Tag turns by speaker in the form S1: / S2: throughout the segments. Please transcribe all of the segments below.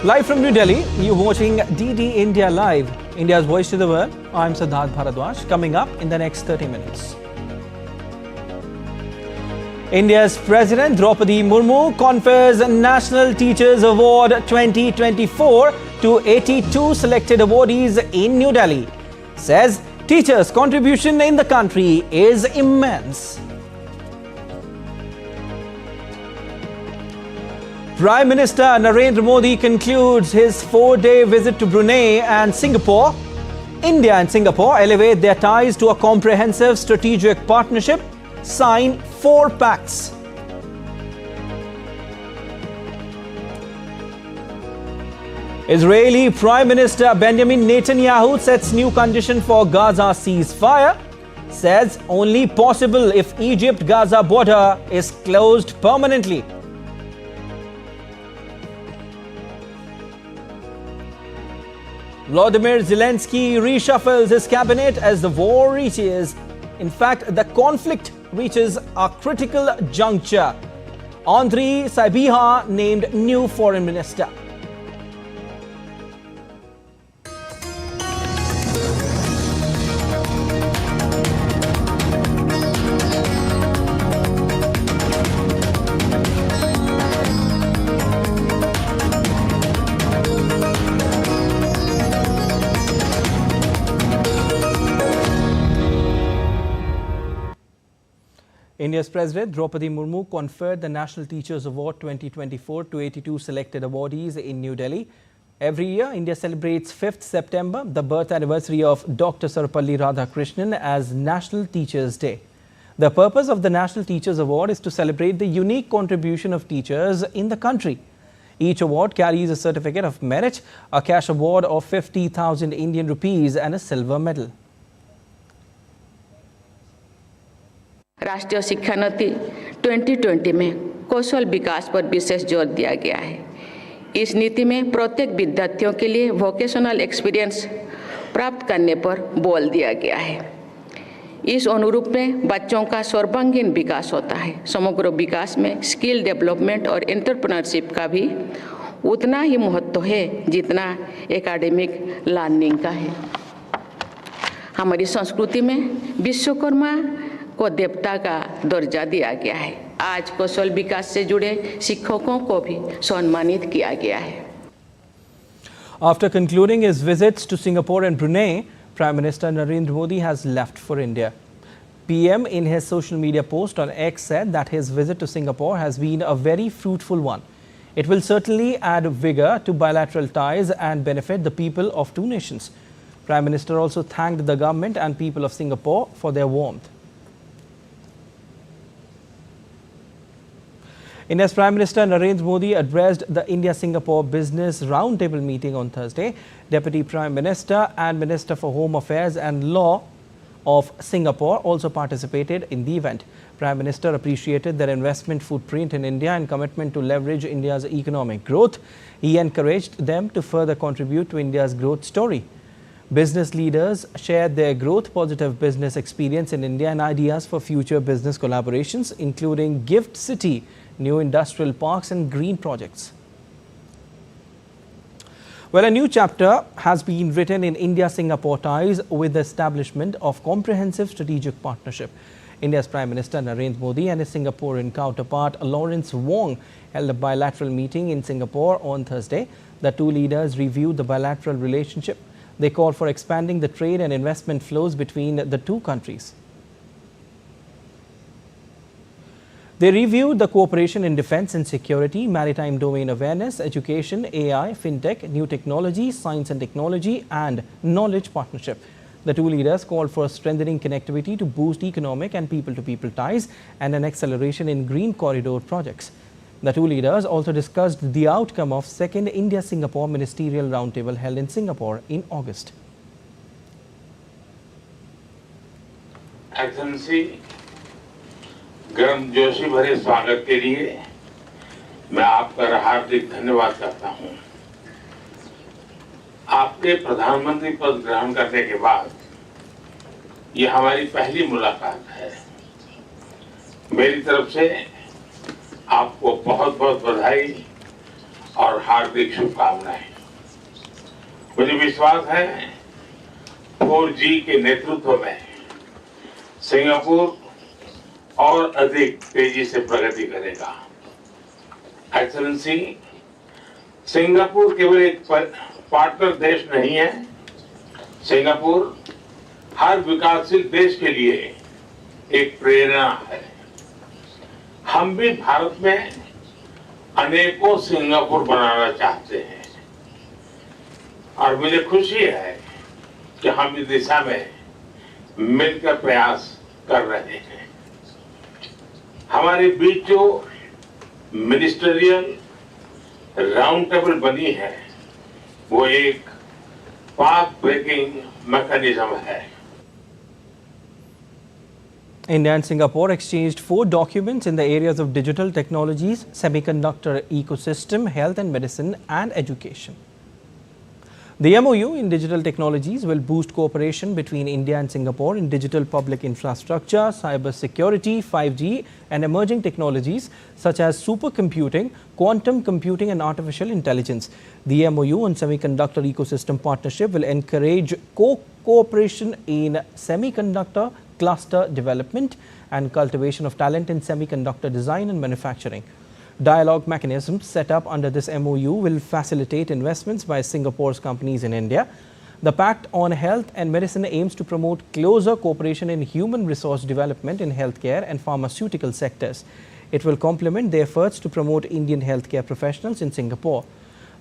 S1: Live from New Delhi, you're watching DD India Live, India's voice to the world. I'm Siddharth Bharadwaj. Coming up in the next 30 minutes. India's President Draupadi Murmu confers National Teachers Award 2024 to 82 selected awardees in New Delhi. Says teachers' contribution in the country is immense. Prime Minister Narendra Modi concludes his 4-day visit to Brunei and Singapore. India and Singapore elevate their ties to a comprehensive strategic partnership, sign 4 pacts. Israeli Prime Minister Benjamin Netanyahu sets new condition for Gaza ceasefire. Says only possible if Egypt-Gaza border is closed permanently. Volodymyr Zelensky reshuffles his cabinet as the war reaches. In fact, the conflict reaches a critical juncture. Andriy Sybiha named new foreign minister. India's President Draupadi Murmu conferred the National Teachers Award 2024 to 82 selected awardees in New Delhi. Every year, India celebrates 5th September, the birth anniversary of Dr. Sarvepalli Radhakrishnan, as National Teachers' Day. The purpose of the National Teachers Award is to celebrate the unique contribution of teachers in the country. Each award carries a certificate of merit, a cash award of 50,000 Indian rupees and a silver medal.
S2: राष्ट्रीय शिक्षा नीति 2020 में कौशल विकास पर विशेष जोर दिया गया है। इस नीति में प्रत्येक विद्यार्थियों के लिए वोकेशनल एक्सपीरियंस प्राप्त करने पर बल दिया गया है। इस अनुरूप में बच्चों का सर्वांगीण विकास होता है। समग्र विकास में स्किल डेवलपमेंट और एंटरप्रेन्योरशिप का भी उतना ही महत्व है जितना एकेडमिक लर्निंग का है। हमारी संस्कृति में विश्वकर्मा को देवता का दर्जा दिया गया है। आज कौशल विकास से जुड़े शिक्षकों को भी सम्मानित किया गया है।
S1: After concluding his visits to Singapore and Brunei, Prime Minister Narendra Modi has left for India. PM in his social media post on X said that his visit to Singapore has been a very fruitful one. It will certainly add vigor to bilateral ties and benefit the people of two nations. Prime Minister also thanked the government and people of Singapore for their warmth. India's Prime Minister Narendra Modi addressed the India-Singapore Business Roundtable meeting on Thursday. Deputy Prime Minister and Minister for Home Affairs and Law of Singapore also participated in the event. Prime Minister appreciated their investment footprint in India and commitment to leverage India's economic growth. He encouraged them to further contribute to India's growth story. Business leaders shared their growth positive business experience in India and ideas for future business collaborations, including Gift City, new industrial parks and green projects. Well, a new chapter has been written in India-Singapore ties with the establishment of comprehensive strategic partnership. India's Prime Minister Narendra Modi and his Singaporean counterpart Lawrence Wong held a bilateral meeting in Singapore on Thursday. The two leaders reviewed the bilateral relationship. They called for expanding the trade and investment flows between the two countries. They reviewed the cooperation in defense and security, maritime domain awareness, education, AI, fintech, new technology, science and technology, and knowledge partnership. The two leaders called for strengthening connectivity to boost economic and people-to-people ties and an acceleration in green corridor projects. The two leaders also discussed the outcome of second India-Singapore Ministerial Roundtable held in Singapore in August.
S3: Excellency, गर्मजोशी भरे स्वागत के लिए मैं आपका हार्दिक धन्यवाद करता हूं। आपके प्रधानमंत्री पद ग्रहण करने के बाद ये हमारी पहली मुलाकात है। मेरी तरफ से आपको बहुत बहुत बधाई और हार्दिक शुभकामनाएं। मुझे विश्वास है 4G के नेतृत्व में सिंगापुर और अधिक तेजी से प्रगति करेगा। एक्सेलेंसी, सिंगापुर केवल एक पार्टनर देश नहीं है, सिंगापुर हर विकासशील देश के लिए एक प्रेरणा है। हम भी भारत में अनेकों सिंगापुर बनाना चाहते हैं और मुझे खुशी है कि हम इस दिशा में मिलकर प्रयास कर रहे हैं। हमारे बीच जो मिनिस्टरियल राउंड टेबल बनी है वो एक पाथ ब्रेकिंग मैकेनिज्म है।
S1: India and Singapore exchanged 4 documents in the areas of digital technologies, semiconductor ecosystem, health and medicine, and education. The MOU in digital technologies will boost cooperation between India and Singapore in digital public infrastructure, cyber security, 5G, and emerging technologies such as supercomputing, quantum computing, and artificial intelligence. The MOU on semiconductor ecosystem partnership will encourage cooperation in semiconductor cluster development and cultivation of talent in semiconductor design and manufacturing. Dialogue mechanisms set up under this MOU will facilitate investments by Singapore's companies in India. The Pact on Health and Medicine aims to promote closer cooperation in human resource development in healthcare and pharmaceutical sectors. It will complement the efforts to promote Indian healthcare professionals in Singapore.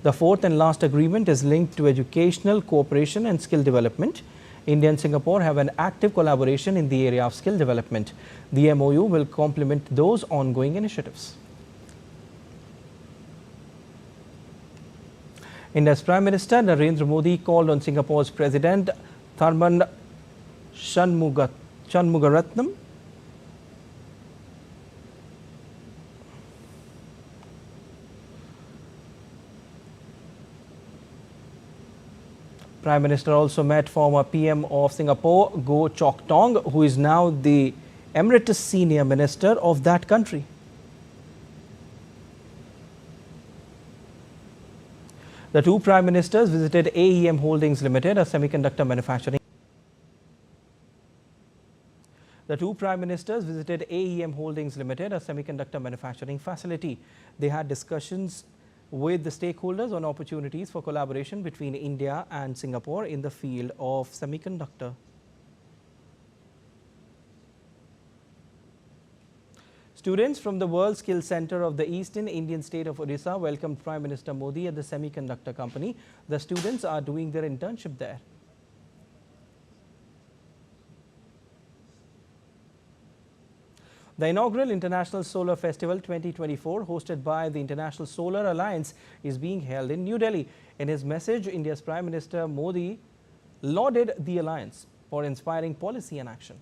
S1: The fourth and last agreement is linked to educational cooperation and skill development. India and Singapore have an active collaboration in the area of skill development. The MOU will complement those ongoing initiatives. India's Prime Minister Narendra Modi called on Singapore's President Tharman Shanmugaratnam Prime Minister also met former PM of Singapore, Goh Chok Tong, who is now the Emeritus Senior Minister of that country. The two Prime Ministers visited AEM Holdings Limited, a semiconductor manufacturing. The two Prime Ministers visited AEM Holdings Limited, a semiconductor manufacturing facility. They had discussions with the stakeholders on opportunities for collaboration between India and Singapore in the field of semiconductor. Students from the World Skills Center of the Eastern Indian state of Odisha welcomed Prime Minister Modi at the semiconductor company. The students are doing their internship there. The inaugural International Solar Festival 2024, hosted by the International Solar Alliance, is being held in New Delhi. In his message, India's Prime Minister Modi lauded the alliance for inspiring policy and action.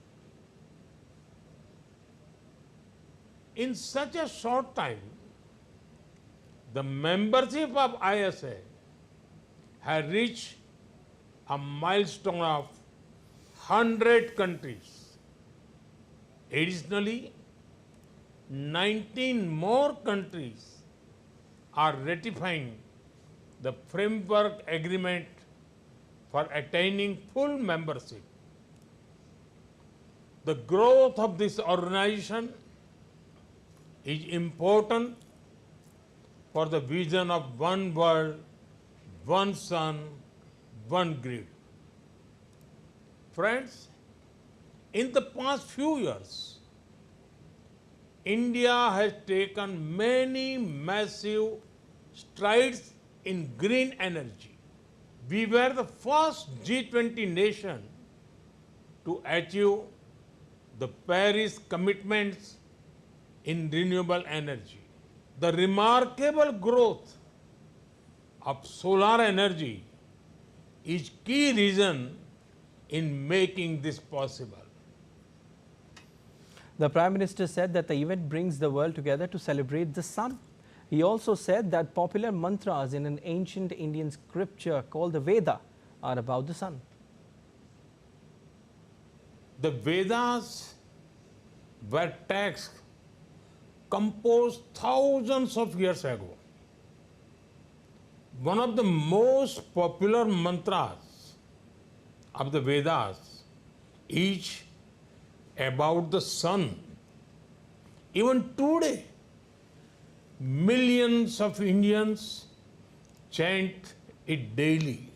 S4: In such a short time, the membership of ISA has reached a milestone of 100 countries. Additionally, 19 more countries are ratifying the framework agreement for attaining full membership. The growth of this organization is important for the vision of one world, one sun, one grid. Friends, in the past few years, India has taken many massive strides in green energy. We were the first G20 nation to achieve the Paris commitments in renewable energy. The remarkable growth of solar energy is key reason in making this possible.
S1: The Prime Minister said that the event brings the world together to celebrate the sun. He also said that popular mantras in an ancient Indian scripture called the Veda are about the sun.
S4: The Vedas were texts composed thousands of years ago. One of the most popular mantras of the Vedas is about the sun. Even today, millions of Indians chant it daily.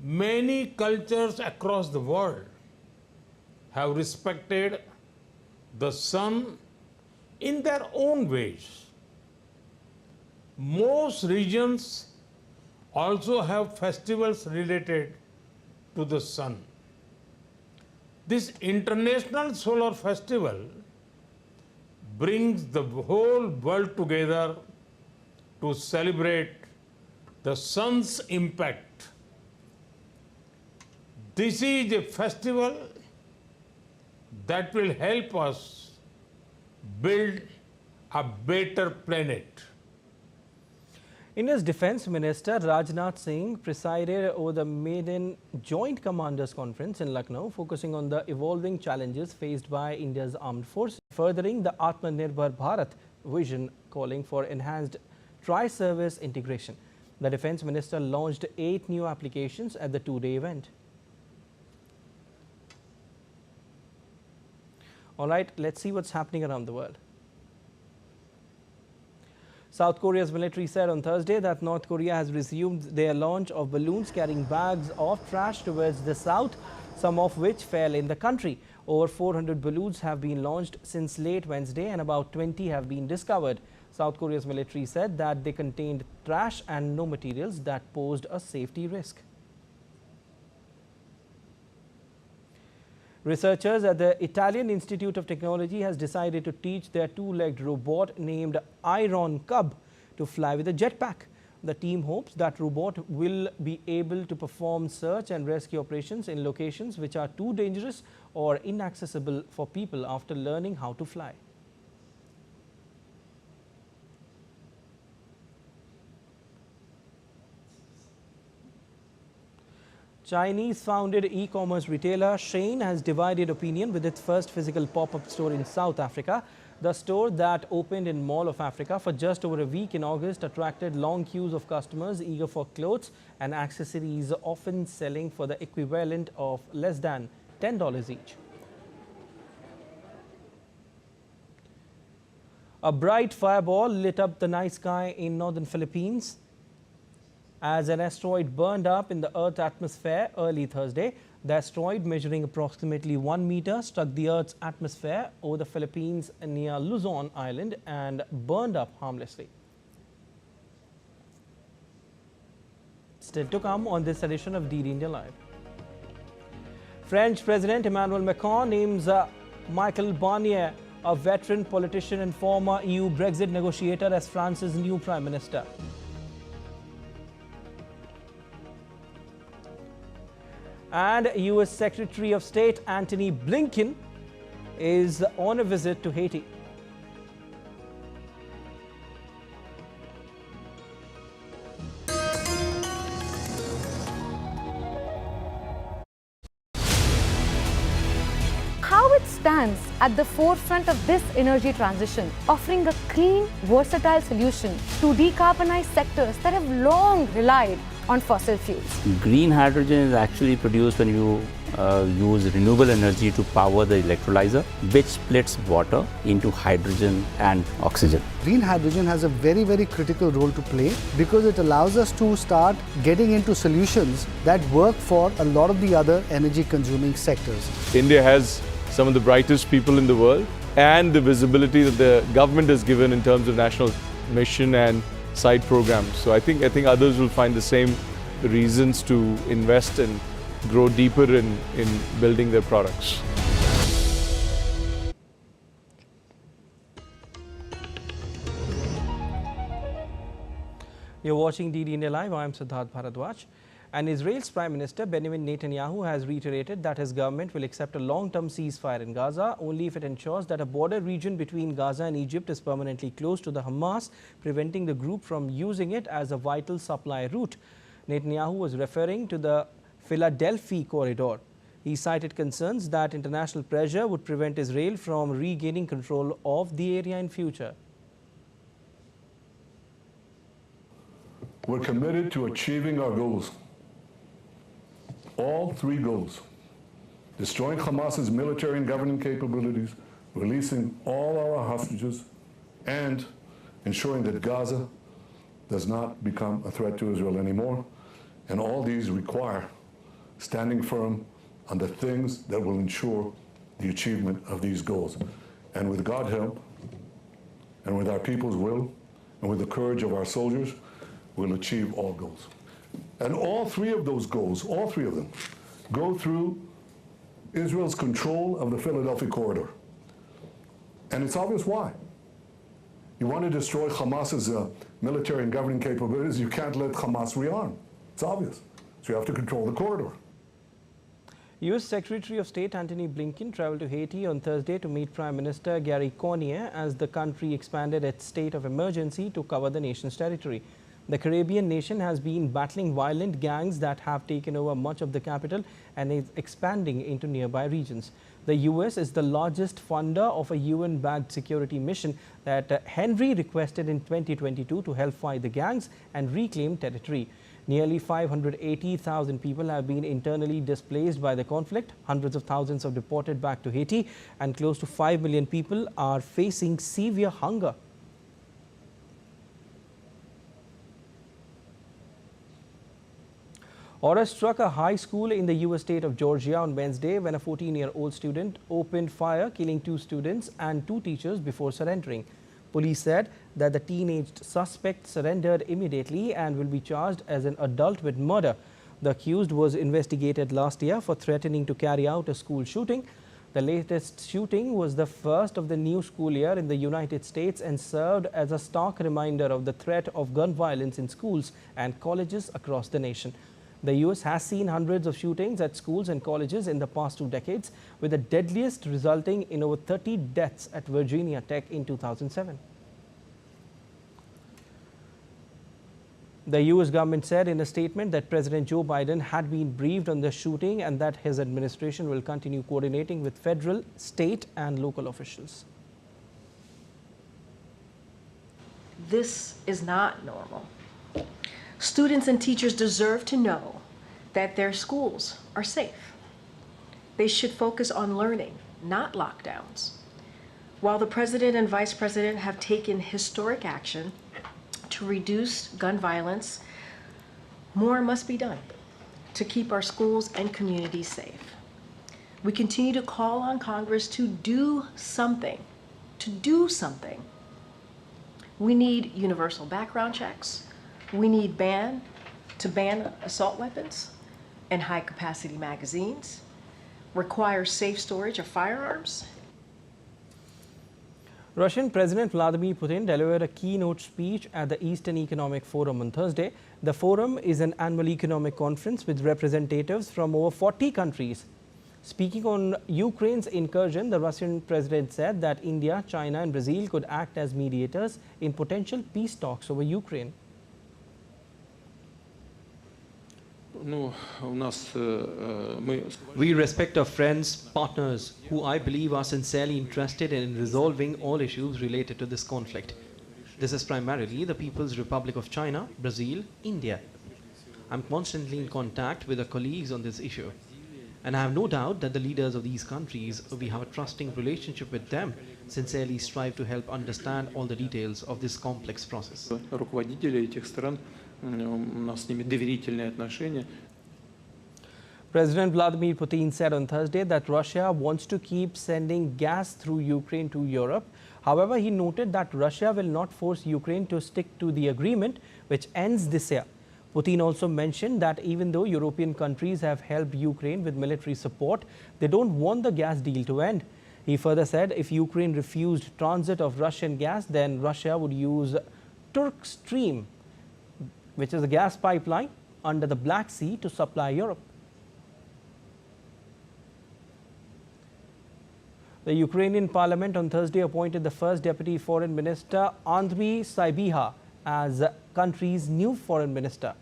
S4: Many cultures across the world have respected the sun in their own ways. Most regions also have festivals related to the sun. This International Solar Festival brings the whole world together to celebrate the sun's impact. This is a festival that will help us build a better planet.
S1: India's Defence Minister Rajnath Singh presided over the maiden Joint Commanders Conference in Lucknow, focusing on the evolving challenges faced by India's armed forces, furthering the Atmanirbhar Bharat vision, calling for enhanced tri-service integration. The Defence Minister launched 8 new applications at the 2-day event. All right, let's see what's happening around the world. South Korea's military said on Thursday that North Korea has resumed their launch of balloons carrying bags of trash towards the south, some of which fell in the country. Over 400 balloons have been launched since late Wednesday and about 20 have been discovered. South Korea's military said that they contained trash and no materials that posed a safety risk. Researchers at the Italian Institute of Technology has decided to teach their 2-legged robot named Iron Cub to fly with a jetpack. The team hopes that robot will be able to perform search and rescue operations in locations which are too dangerous or inaccessible for people after learning how to fly. Chinese-founded e-commerce retailer Shein has divided opinion with its first physical pop-up store in South Africa. The store that opened in Mall of Africa for just over a week in August attracted long queues of customers eager for clothes and accessories, often selling for the equivalent of less than $10 each. A bright fireball lit up the night sky in northern Philippines as an asteroid burned up in the Earth's atmosphere early Thursday. The asteroid, measuring approximately 1 meter, struck the Earth's atmosphere over the Philippines near Luzon Island and burned up harmlessly. Still to come on this edition of DD India Live. French President Emmanuel Macron names Michel Barnier, a veteran politician and former EU Brexit negotiator, as France's new Prime Minister. And US Secretary of State Antony Blinken is on a visit to Haiti.
S5: How it stands at the forefront of this energy transition, offering a clean, versatile solution to decarbonize sectors that have long relied on fossil fuels.
S6: Green hydrogen is actually produced when you use renewable energy to power the electrolyzer, which splits water into hydrogen and oxygen.
S7: Green hydrogen has a very, very critical role to play because it allows us to start getting into solutions that work for a lot of the other energy consuming sectors.
S8: India has some of the brightest people in the world and the visibility that the government has given in terms of national mission and side programs. So I think others will find the same reasons to invest and grow deeper in building their products.
S1: You're watching DD India Live. I am Siddharth Bharadwaj. And Israel's Prime Minister Benjamin Netanyahu has reiterated that his government will accept a long-term ceasefire in Gaza only if it ensures that a border region between Gaza and Egypt is permanently closed to the Hamas, preventing the group from using it as a vital supply route. Netanyahu was referring to the Philadelphia corridor. He cited concerns that international pressure would prevent Israel from regaining control of the area in future.
S9: We're committed to achieving our goals. All three goals: destroying Hamas's military and governing capabilities, releasing all our hostages, and ensuring that Gaza does not become a threat to Israel anymore. And all these require standing firm on the things that will ensure the achievement of these goals. And with God's help, and with our people's will, and with the courage of our soldiers, we'll achieve all goals. And all three of those goals, all three of them, go through Israel's control of the Philadelphia corridor. And it's obvious why. You want to destroy Hamas's military and governing capabilities, you can't let Hamas rearm. It's obvious. So you have to control the corridor.
S1: U.S. Secretary of State Antony Blinken traveled to Haiti on Thursday to meet Prime Minister Gary Cornier as the country expanded its state of emergency to cover the nation's territory. The Caribbean nation has been battling violent gangs that have taken over much of the capital and is expanding into nearby regions. The U.S. is the largest funder of a UN-backed security mission that Henry requested in 2022 to help fight the gangs and reclaim territory. Nearly 580,000 people have been internally displaced by the conflict. Hundreds of thousands are deported back to Haiti, and close to 5 million people are facing severe hunger. Horror struck a high school in the U.S. state of Georgia on Wednesday when a 14-year-old student opened fire, killing 2 students and 2 teachers before surrendering. Police said that the teenage suspect surrendered immediately and will be charged as an adult with murder. The accused was investigated last year for threatening to carry out a school shooting. The latest shooting was the first of the new school year in the United States and served as a stark reminder of the threat of gun violence in schools and colleges across the nation. The U.S. has seen hundreds of shootings at schools and colleges in the past 2 decades, with the deadliest resulting in over 30 deaths at Virginia Tech in 2007. The U.S. government said in a statement that President Joe Biden had been briefed on the shooting and that his administration will continue coordinating with federal, state and local officials.
S10: This is not normal. Students and teachers deserve to know that their schools are safe. They should focus on learning, not lockdowns. While the president and vice president have taken historic action to reduce gun violence, more must be done to keep our schools and communities safe. We continue to call on Congress to do something, We need universal background checks. We need to ban assault weapons and high-capacity magazines, require safe storage of firearms.
S1: Russian President Vladimir Putin delivered a keynote speech at the Eastern Economic Forum on Thursday. The forum is an annual economic conference with representatives from over 40 countries. Speaking on Ukraine's incursion, the Russian president said that India, China and Brazil could act as mediators in potential peace talks over Ukraine.
S11: We respect our friends, partners, who I believe are sincerely interested in resolving all issues related to this conflict. This is primarily the People's Republic of China, Brazil, India. I'm constantly in contact with our colleagues on this issue. And I have no doubt that the leaders of these countries, we have a trusting relationship with them, sincerely strive to help understand all the details of this complex process.
S1: President Vladimir Putin said on Thursday that Russia wants to keep sending gas through Ukraine to Europe. However, he noted that Russia will not force Ukraine to stick to the agreement, which ends this year. Putin also mentioned that even though European countries have helped Ukraine with military support, they don't want the gas deal to end. He further said if Ukraine refused transit of Russian gas, then Russia would use Turk Stream, which is a gas pipeline under the Black Sea, to supply Europe. The Ukrainian parliament on Thursday appointed the first deputy foreign minister, Andriy Sybiha, as the country's new foreign minister.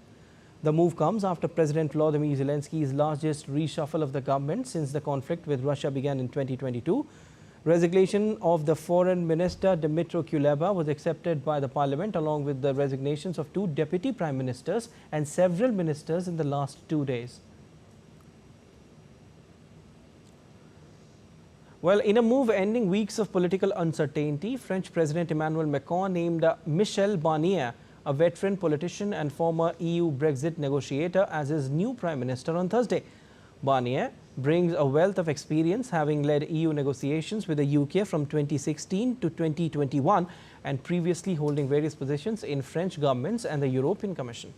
S1: The move comes after President Volodymyr Zelensky's largest reshuffle of the government since the conflict with Russia began in 2022. Resignation of the Foreign Minister Dmytro Kuleba was accepted by the Parliament along with the resignations of 2 Deputy Prime Ministers and several ministers in the last 2 days. Well, in a move ending weeks of political uncertainty, French President Emmanuel Macron named Michel Barnier, a veteran politician and former EU Brexit negotiator, as his new Prime Minister on Thursday. Barnier brings a wealth of experience, having led EU negotiations with the UK from 2016 to 2021 and previously holding various positions in French governments and the European Commission.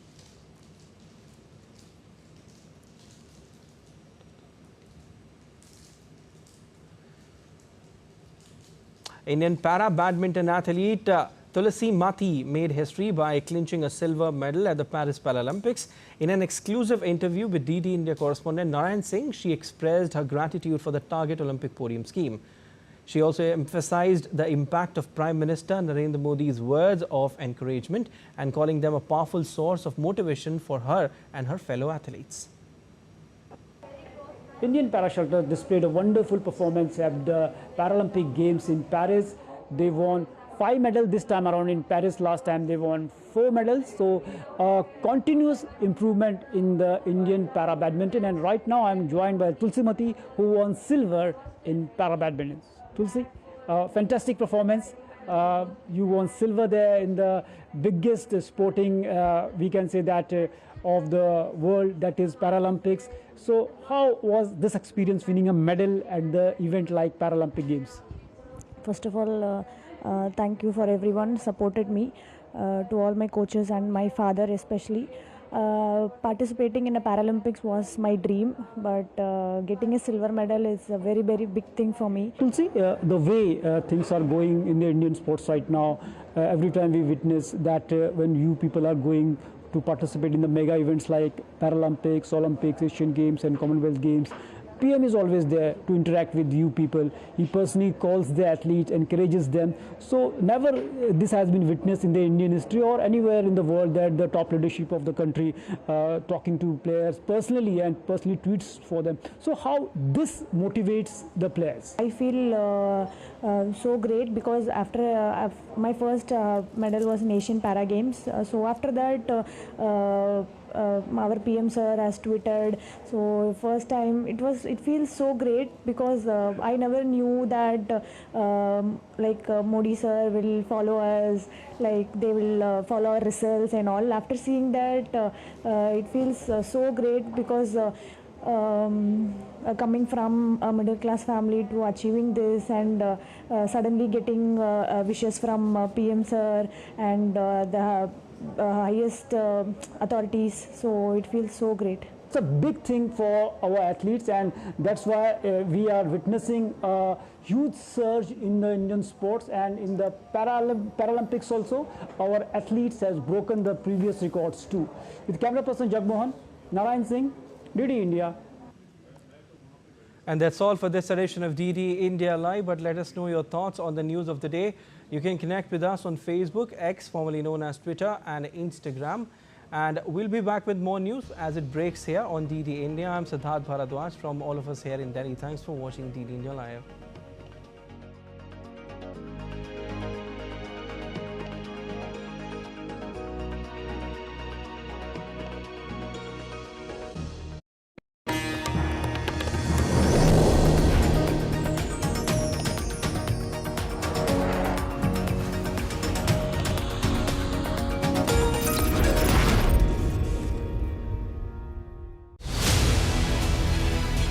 S1: Indian para-badminton athlete Tulsi Mathi made history by clinching a silver medal at the Paris Paralympics. In an exclusive interview with DD India correspondent Narayan Singh, she expressed her gratitude for the Target Olympic Podium scheme. She also emphasized the impact of Prime Minister Narendra Modi's words of encouragement and calling them a powerful source of motivation for her and her fellow athletes.
S12: Indian parashuters displayed a wonderful performance at the Paralympic Games in Paris. They won 5 medals this time around. In Paris last time they won 4 medals. So continuous improvement in the Indian para badminton, and right now I am joined by Tulsi Mathi, who won silver in para badminton. Tulsi, fantastic performance. You won silver there in the biggest sporting, we can say that, of the world, that is Paralympics. So how was this experience winning a medal at the event like Paralympic Games?
S13: First of all, thank you for everyone supported me, to all my coaches and my father especially. Participating in a Paralympics was my dream, but getting a silver medal is a very, very big thing for me.
S12: Tulsi, the way things are going in the Indian sports right now, every time we witness that when you people are going to participate in the mega events like Paralympics, Olympics, Asian Games and Commonwealth Games, PM is always there to interact with you people. He personally calls the athletes, encourages them. So never this has been witnessed in the Indian history or anywhere in the world that the top leadership of the country talking to players personally and personally tweets for them. So how this motivates the players?
S13: I feel so great because after my first medal was in Asian Para Games. So after that, our PM sir has tweeted. So first time it feels so great because I never knew that Modi sir will follow us, like they will follow our results and all. After seeing that, it feels so great because coming from a middle class family to achieving this and suddenly getting wishes from PM sir and the highest authorities, so it feels so great.
S12: It's a big thing for our athletes, and that's why we are witnessing a huge surge in the Indian sports, and in the Paralympics also our athletes has broken the previous records too. With camera person Jagmohan, Narayan Singh, DD India.
S1: And that's all for this edition of DD India Live, but let us know your thoughts on the news of the day. You can connect with us on Facebook, X, formerly known as Twitter, and Instagram. And we'll be back with more news as it breaks here on DD India. I'm Siddharth Bharadwaj from all of us here in Delhi. Thanks for watching DD India Live.